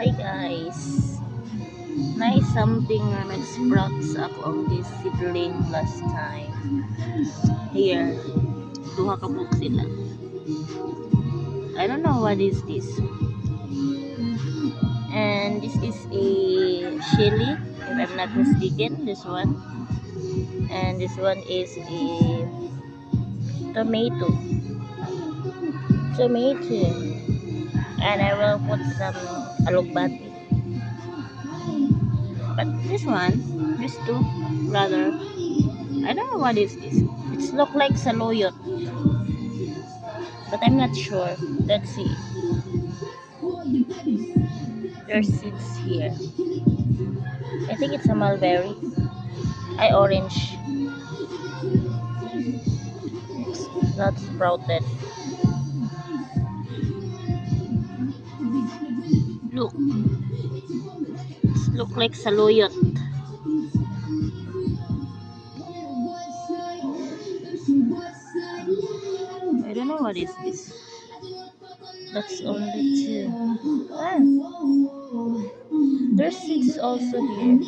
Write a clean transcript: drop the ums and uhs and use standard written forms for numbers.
Hi guys, nice something na nag-sprouts up on this seedling last time. Here, duha ka buok sila. I don't know what is this. And this is a chili, if I'm not mistaken, this one. And this one is a tomato. Tomato. And I will put some alugbati. But this one, these two, rather, I don't know what is this. It looks like saloyot, but I'm not sure. Let's see. There's seeds here. I think it's a mulberry. Orange. It's not sprouted. Look, it looks like saloyot. I don't know what is this. That's only two. Ah, there's seeds also here.